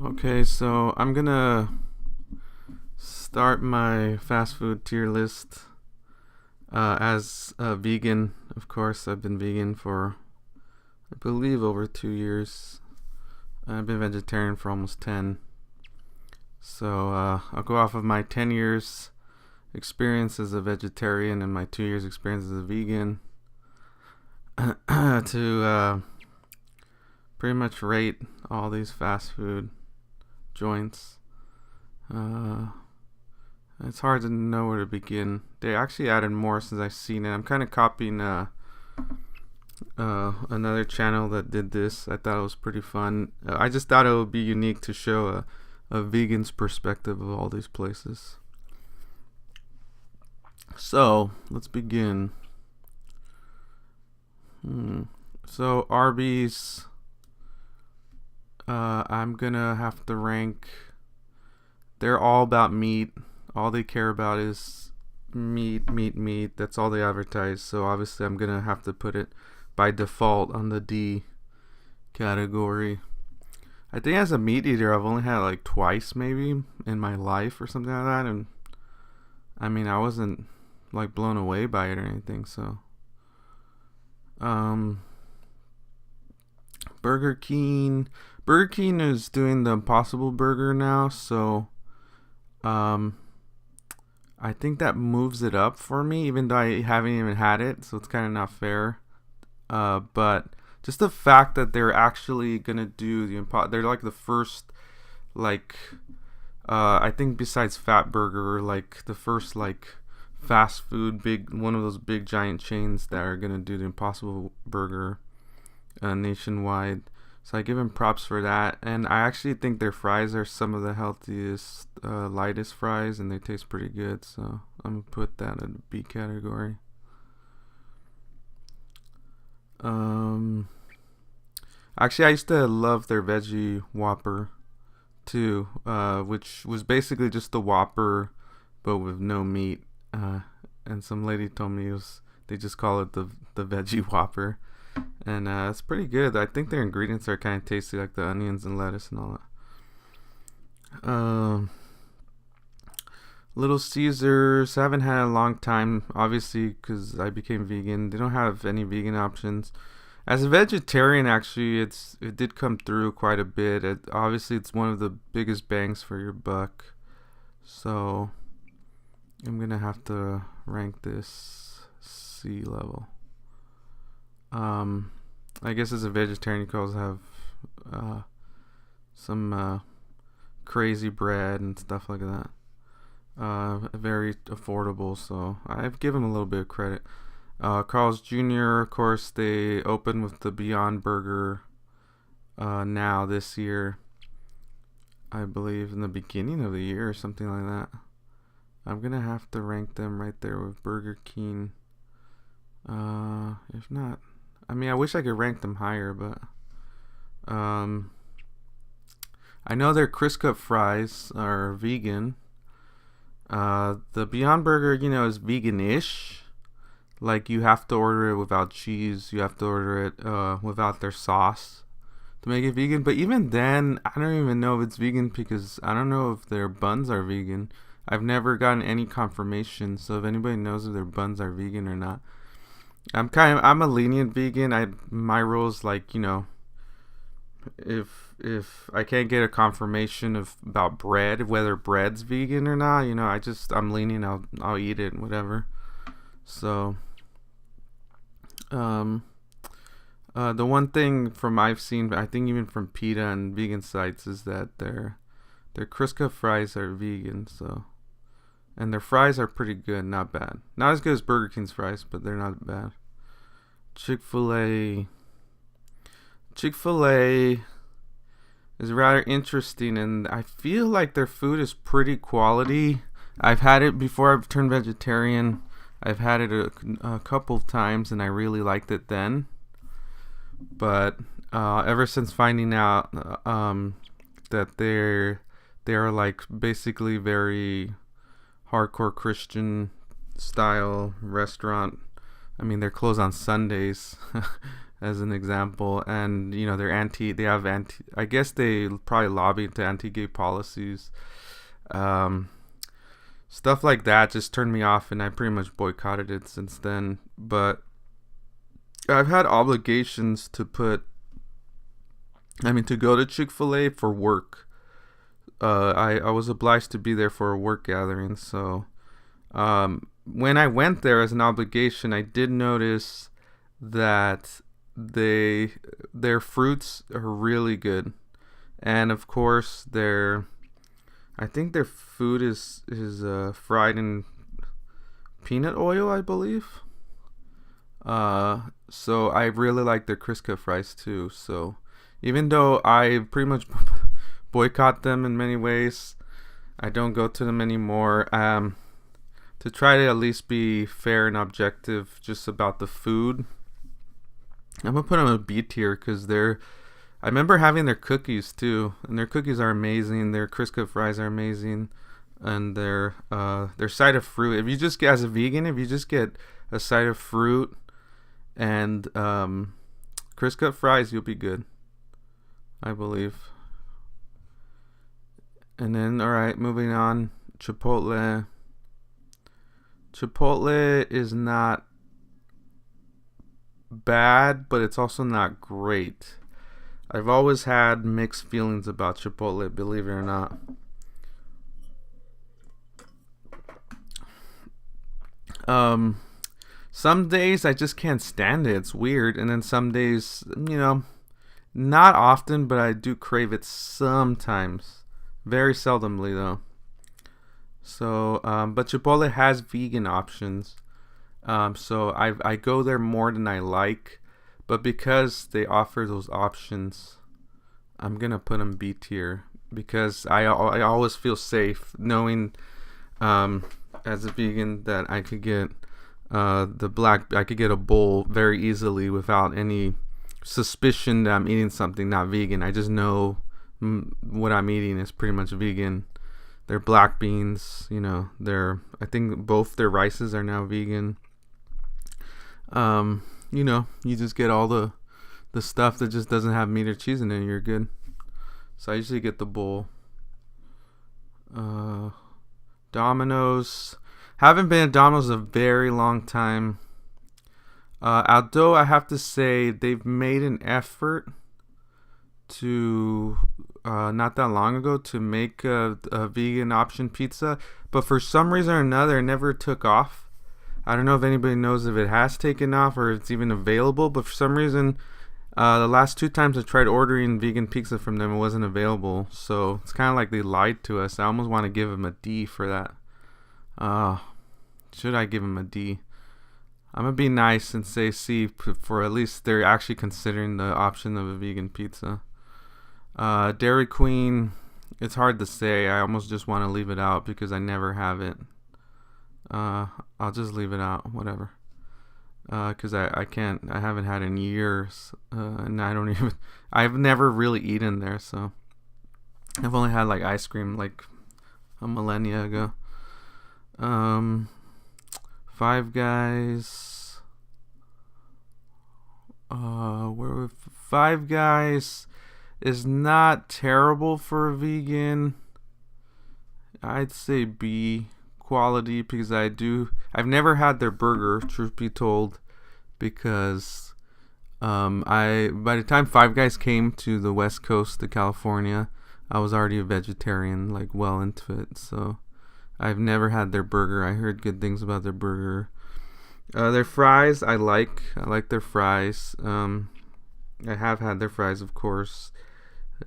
Okay, so I'm gonna start my fast food tier list as a vegan. Of course, I've been vegan for, I believe, over 2 years. I've been vegetarian for almost 10. So I'll go off of my 10 years experience as a vegetarian and my 2 years experience as a vegan to pretty much rate all these fast food joints. Uh, It's hard to know where to begin. They actually added more since I've seen it. I'm kind of copying another channel that did this. I thought it was pretty fun. I just thought it would be unique to show a vegan's perspective of all these places. So let's begin. So Arby's, I'm gonna have to rank. They're all about meat. All they care about is meat, meat, meat. That's all they advertise. So obviously, I'm gonna have to put it by default on the D category. I think as a meat eater, I've only had like twice maybe in my life or something like that, and I mean, I wasn't like blown away by it or anything. So, um, Burger King. Burger King is doing the Impossible Burger now, so um, I think that moves it up for me, even though I haven't even had it, so it's kind of not fair. But just the fact that they're actually gonna do they're like the first, like, I think besides Fat Burger, like the first like fast food one of those big giant chains that are gonna do the Impossible Burger nationwide. So I give them props for that, and I actually think their fries are some of the healthiest, lightest fries, and they taste pretty good. So I'm gonna put that in the B category. Um, Actually, I used to love their veggie Whopper too, which was basically just the Whopper, but with no meat. And some lady told me they just call it the veggie Whopper, and it's pretty good. I think their ingredients are kind of tasty, like the onions and lettuce and all that. Little Caesars, I haven't had in a long time, obviously, because I became vegan. They don't have any vegan options. As a vegetarian, actually, it did come through quite a bit. Obviously, it's one of the biggest bangs for your buck. So I'm gonna have to rank this C level. I guess as a vegetarian, you can also have some crazy bread and stuff like that. Very affordable, so I've given them a little bit of credit. Carl's Jr., of course, they opened with the Beyond Burger now this year. I believe in the beginning of the year or something like that. I'm gonna have to rank them right there with Burger King. If not, I mean, I wish I could rank them higher, but I know their Crisp Cut fries are vegan. The Beyond Burger, is vegan-ish. Like, you have to order it without cheese. You have to order it without their sauce to make it vegan. But even then, I don't even know if it's vegan because I don't know if their buns are vegan. I've never gotten any confirmation. So if anybody knows if their buns are vegan or not, I'm a lenient vegan. My rule is like, if I can't get a confirmation about bread, whether bread's vegan or not, I'm lenient. I'll eat it, whatever. So, the one thing from I've seen, I think even from PETA and vegan sites, is that their Crisp Cut fries are vegan. So, and their fries are pretty good, not bad. Not as good as Burger King's fries, but they're not bad. Chick-fil-A is rather interesting, and I feel like their food is pretty quality. I've had it before I've turned vegetarian. I've had it a couple of times, and I really liked it then. But ever since finding out that they're like basically very hardcore Christian style restaurant. I mean, they're closed on Sundays. as an example, and they're anti. They have anti. I guess they probably lobbied to anti-gay policies. Um, Stuff like that just turned me off, and I pretty much boycotted it since then. But I've had obligations to to go to Chick-fil-A for work. I was obliged to be there for a work gathering. So when I went there as an obligation, I did notice that their fruits are really good, and of course I think their food is fried in peanut oil, I believe. So I really like their Crisco fries too. So even though I pretty much boycott them in many ways, I don't go to them anymore. To try to at least be fair and objective just about the food, I'm gonna put them in a B tier because I remember having their cookies too, and their cookies are amazing. Their Crisco fries are amazing, and their side of fruit. If you just get, as a vegan, if you just get a side of fruit and Crisco fries, you'll be good, I believe. And then, all right, moving on. Chipotle. Chipotle is not bad, but it's also not great. I've always had mixed feelings about Chipotle, believe it or not. Some days I just can't stand it. It's weird. And then some days, not often, but I do crave it sometimes. Very seldomly, though. So, but Chipotle has vegan options. So I go there more than I like. But because they offer those options, I'm going to put them B tier. Because I always feel safe knowing, as a vegan, that I could get I could get a bowl very easily without any suspicion that I'm eating something not vegan. I just know what I'm eating is pretty much vegan. They're black beans, I think both their rices are now vegan. You just get all the stuff that just doesn't have meat or cheese in it, you're good. So I usually get the bowl. Domino's. Haven't been at Domino's a very long time. Although I have to say they've made an effort to not that long ago to make a vegan option pizza, but for some reason or another it never took off. I don't know if anybody knows if it has taken off or if it's even available, but for some reason the last 2 times I tried ordering vegan pizza from them, it wasn't available. So it's kind of like they lied to us. I almost want to give them a D for that. Should I give them a D? I'm going to be nice and say C for at least they're actually considering the option of a vegan pizza. Dairy Queen, it's hard to say. I almost just want to leave it out because I never have it. I'll just leave it out, whatever. Because I can't, I haven't had it in years. And I've never really eaten there, so. I've only had like ice cream like a millennia ago. Five Guys. Five Guys is not terrible for a vegan. I'd say B quality because I've never had their burger, truth be told, because by the time Five Guys came to the West Coast to California, I was already a vegetarian, like well into it, so I've never had their burger. I heard good things about their burger. Their fries, I like their fries. I have had their fries, of course.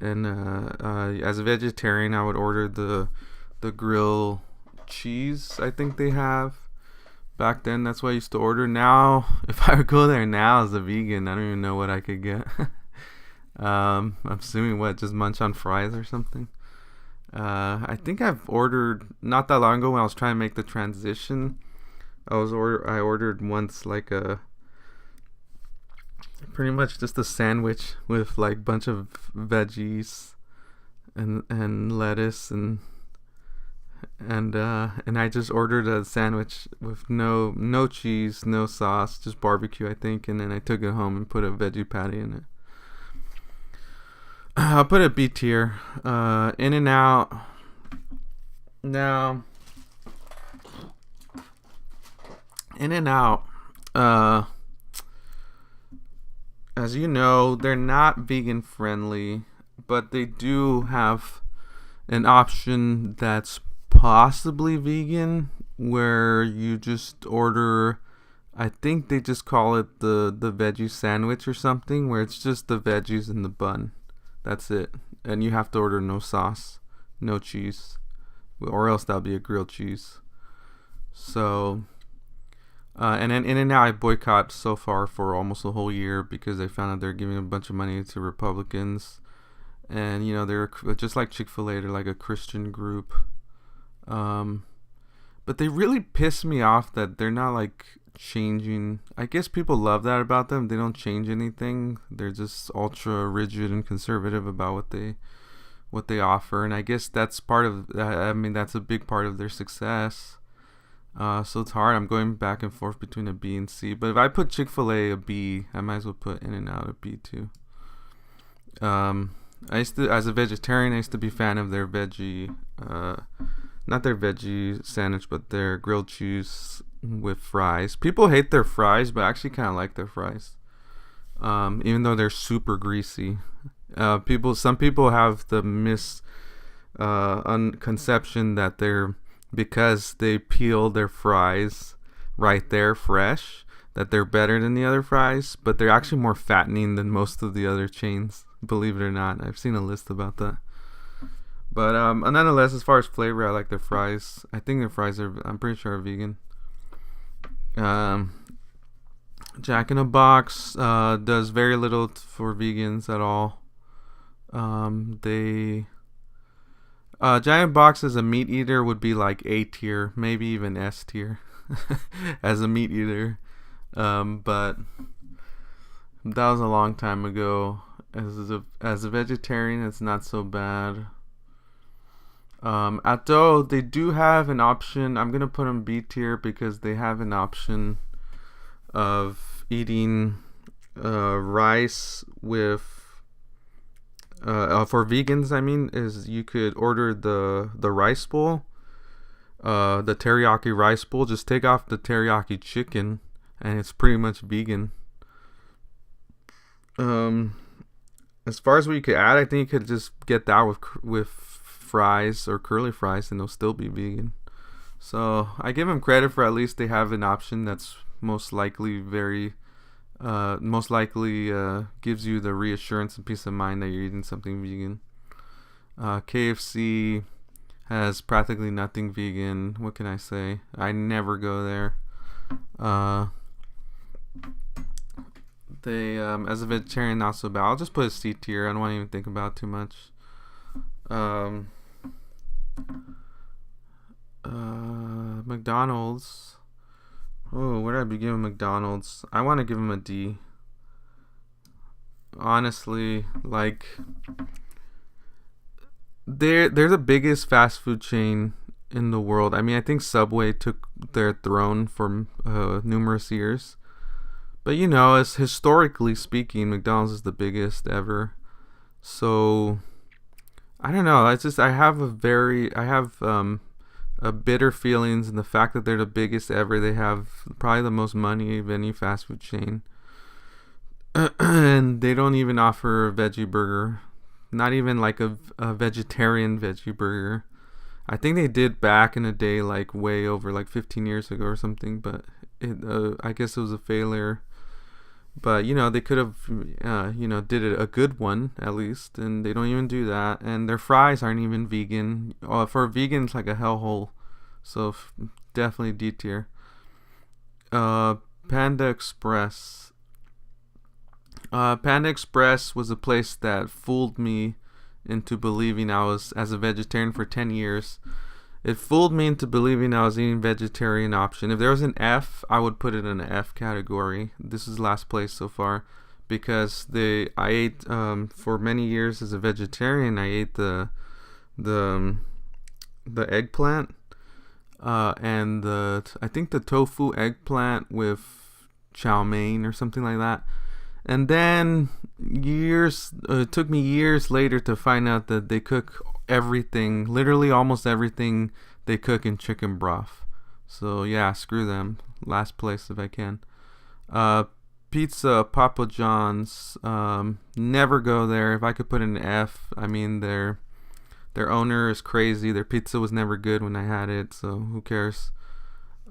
And as a vegetarian, I would order the grill cheese. I think they have. Back then, that's what I used to order. Now, if I would go there now as a vegan, I don't even know what I could get. I'm assuming just munch on fries or something. I think I've ordered not that long ago when I was trying to make the transition. I ordered once like pretty much just a sandwich with like bunch of veggies and lettuce and I just ordered a sandwich with no cheese, no sauce, just barbecue, I think, and then I took it home and put a veggie patty in it. I'll put it B tier. In and out. Now, In and Out. Uh, as you know, they're not vegan friendly, but they do have an option that's possibly vegan, where you just order. I think they just call it the veggie sandwich or something, where it's just the veggies in the bun. That's it, and you have to order no sauce, no cheese, or else that'll be a grilled cheese. So, and then In and Out I boycott so far for almost a whole year because they found out they're giving a bunch of money to Republicans, and they're just like Chick-fil-A, they're like a Christian group. Um, but they really piss me off that they're not like changing. I guess people love that about them. They don't change anything. They're just ultra rigid and conservative about what they offer, and I guess that's part of. I mean, that's a big part of their success. So it's hard. I'm going back and forth between a B and C. But if I put Chick-fil-A a B, I might as well put In and Out a B too. I used to, as a vegetarian, I used to be a fan of their veggie, not their veggie sandwich, but their grilled cheese with fries. People hate their fries, but I actually kind of like their fries. Even though they're super greasy. Some people have the conception that because they peel their fries right there fresh, that they're better than the other fries, but they're actually more fattening than most of the other chains, believe it or not. I've seen a list about that. But nonetheless, as far as flavor, I like their fries. I think their fries I'm pretty sure are vegan. Jack in the Box does very little for vegans at all. Giant Box as a meat eater would be like A tier, maybe even S tier as a meat eater. But that was a long time ago. As a vegetarian, it's not so bad. Atto, they do have an option. I'm gonna put them B tier because they have an option of eating rice with. For vegans, I mean, is you could order the rice bowl, the teriyaki rice bowl. Just take off the teriyaki chicken, and it's pretty much vegan. As far as what you could add, I think you could just get that with fries or curly fries, and they'll still be vegan. So I give them credit for at least they have an option that's most likely gives you the reassurance and peace of mind that you're eating something vegan. KFC has practically nothing vegan. What can I say? I never go there. They as a vegetarian, not so bad. I'll just put a C tier. I don't want to even think about it too much. McDonald's. Oh, where did I begin with McDonald's? I want to give them a D. Honestly, like they're the biggest fast food chain in the world. I mean, I think Subway took their throne for numerous years. But as historically speaking, McDonald's is the biggest ever. So I don't know. It's just I have a bitter feelings in the fact that they're the biggest ever. They have probably the most money of any fast food chain. And they don't even offer a veggie burger. Not even like a vegetarian veggie burger. I think they did back in the day, like way over like 15 years ago or something. But I guess it was a failure. But they could have did a good one at least, and they don't even do that. And their fries aren't even vegan. For a vegan, it's like a hellhole. So definitely D tier. Panda Express. Panda Express was a place that fooled me into believing I was, as a vegetarian for 10 years. It fooled me into believing I was eating vegetarian option. If there was an F, I would put it in an F category. This is last place so far, because I ate for many years as a vegetarian. I ate the eggplant, and I think the tofu eggplant with chow mein or something like that. And then it took me years later to find out that they cook everything, literally almost everything they cook in chicken broth. So yeah, screw them. Last place if I can. Uh, Pizza Papa John's. Never go there. If I could put an F, I mean their owner is crazy. Their pizza was never good when I had it, so who cares?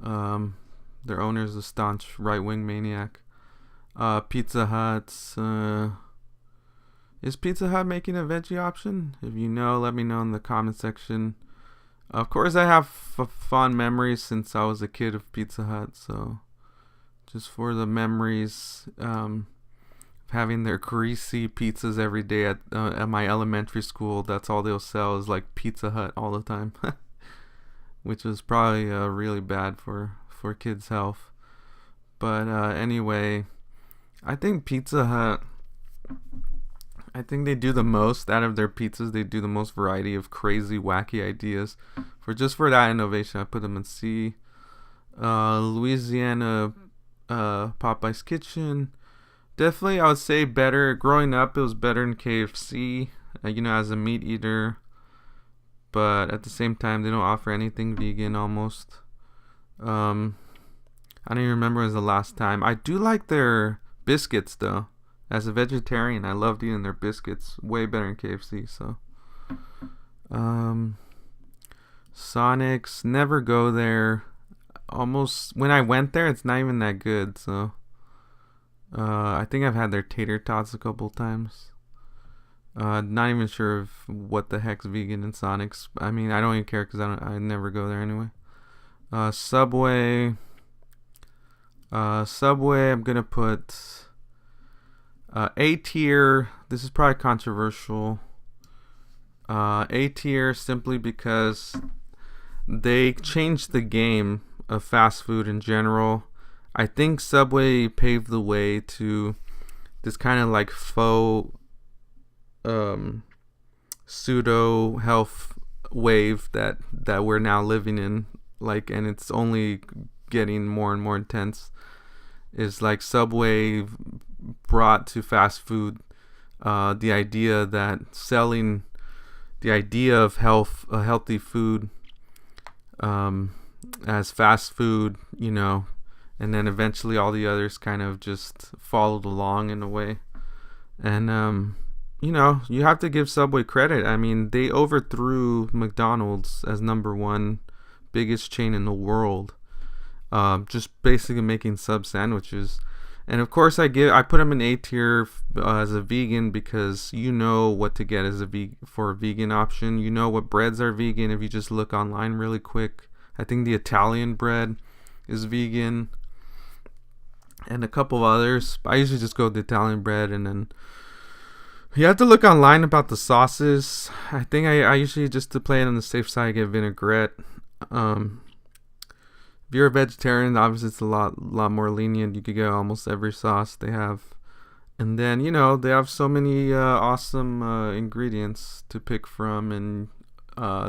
Um, their owner is a staunch right wing maniac. Pizza Hut. Is Pizza Hut making a veggie option? If you know, let me know in the comment section. Of course, I have fond memories since I was a kid of Pizza Hut, so just for the memories, having their greasy pizzas every day at my elementary school. That's all they'll sell is like Pizza Hut all the time, which is probably really bad for kids' health. But anyway, I think Pizza Hut. I think they do the most out of their pizzas. They do the most variety of crazy, wacky ideas. For that innovation, I put them in C. Louisiana Popeye's Kitchen. Definitely, I would say better. Growing up, it was better than KFC. As a meat eater. But at the same time, they don't offer anything vegan almost. I don't even remember when was the last time. I do like their biscuits though. As a vegetarian, I loved eating their biscuits. Way better than KFC. So, Sonic's, never go there. Almost when I went there, it's not even that good. So, I think I've had their tater tots a couple times. Not even sure of what the heck's vegan in Sonic's. I mean, I don't even care because I never go there anyway. Subway. Subway, I'm gonna put A tier. This is probably controversial. A tier simply because they changed the game of fast food in general. I think Subway paved the way to this kind of like faux pseudo health wave that we're now living in, like, and it's only getting more and more intense. Is like Subway brought to fast food the idea that selling the idea of healthy food as fast food, and then eventually all the others kind of just followed along in a way. And you have to give Subway credit. I mean, they overthrew McDonald's as number one biggest chain in the world, just basically making sub sandwiches. And of course, I put them in A tier as a vegan because you know what to get as for a vegan option. You know what breads are vegan if you just look online really quick. I think the Italian bread is vegan, and a couple of others. I usually just go with the Italian bread, and then you have to look online about the sauces. I think I usually, just to play it on the safe side, get vinaigrette. If you're a vegetarian, obviously it's a lot more lenient. You could get almost every sauce they have. And then, they have so many awesome ingredients to pick from. And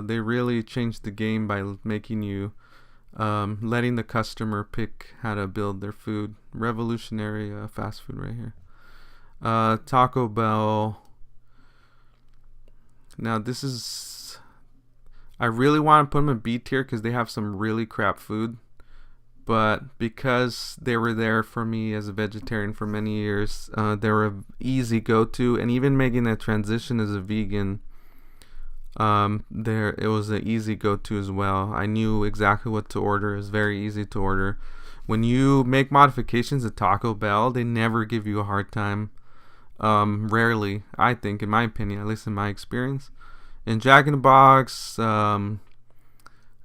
they really changed the game by making you, letting the customer pick how to build their food. Revolutionary fast food right here. Taco Bell. Now, I really want to put them in B tier because they have some really crap food. But because they were there for me as a vegetarian for many years, they were an easy go-to. And even making that transition as a vegan, it was an easy go-to as well. I knew exactly what to order. It was very easy to order. When you make modifications at Taco Bell, they never give you a hard time. Rarely, I think, in my opinion, at least in my experience. In Jack in the Box,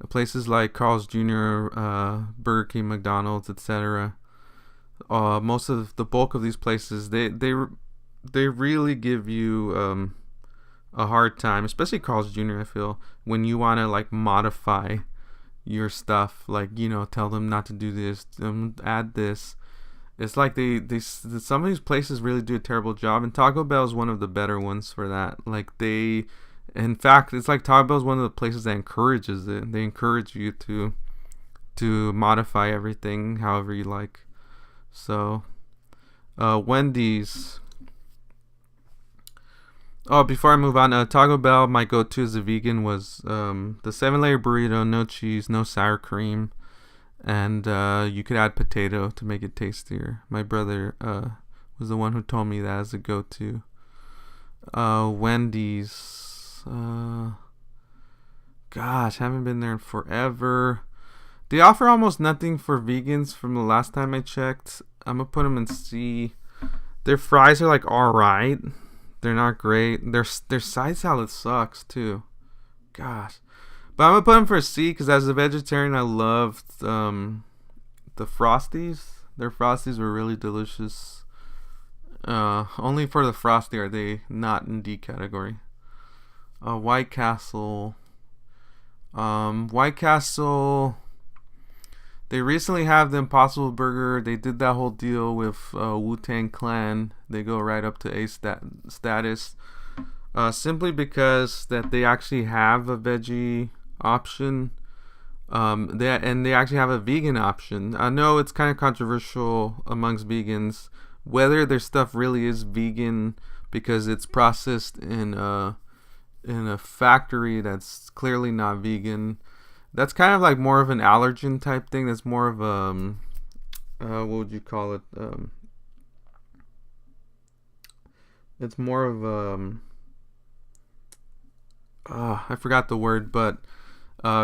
places like Carl's Jr., Burger King, McDonald's, etc. Most of the bulk of these places, they really give you a hard time, especially Carl's Jr. I feel, when you want to like modify your stuff, like tell them not to do this, add this. It's like some of these places really do a terrible job, and Taco Bell is one of the better ones for that. Like In fact, it's like Taco Bell is one of the places that encourages it. They encourage you to modify everything however you like. So, Wendy's. Oh, before I move on, Taco Bell, my go-to as a vegan was the 7-layer burrito, no cheese, no sour cream, and you could add potato to make it tastier. My brother was the one who told me that as a go-to. Wendy's. Gosh, haven't been there in forever. They offer almost nothing for vegans from the last time I checked. I'm gonna put them in C. Their fries are like alright. They're not great. Their side salad sucks too. Gosh, but I'm gonna put them for a C because as a vegetarian, I loved the Frosties. Their Frosties were really delicious. Only for the Frosty are they not in D category. White Castle. White Castle. They recently have the Impossible Burger. They did that whole deal with Wu-Tang Clan. They go right up to A status. Simply because that they actually have a veggie option. They actually have a vegan option. I know it's kind of controversial amongst vegans whether their stuff really is vegan because it's processed in a factory that's clearly not vegan. That's kind of like more of an allergen type thing. That's more of what would you call it? It's more of I forgot the word, but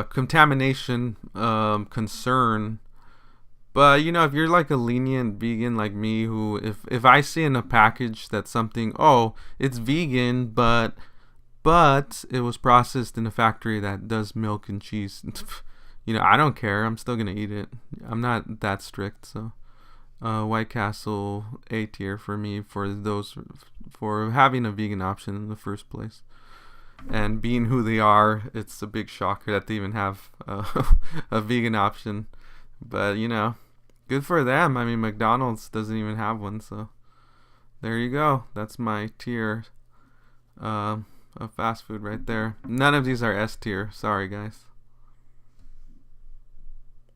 contamination concern. But you know, if you're like a lenient vegan like me, who if I see in a package that something, oh, it's vegan, but it was processed in a factory that does milk and cheese. You know, I don't care. I'm still gonna eat it. I'm not that strict. So, White Castle A tier for me for having a vegan option in the first place, and being who they are. It's a big shocker that they even have a vegan option. But you know, good for them. I mean, McDonald's doesn't even have one. So there you go. That's my tier. Of fast food right there. None of these are S tier. Sorry, guys.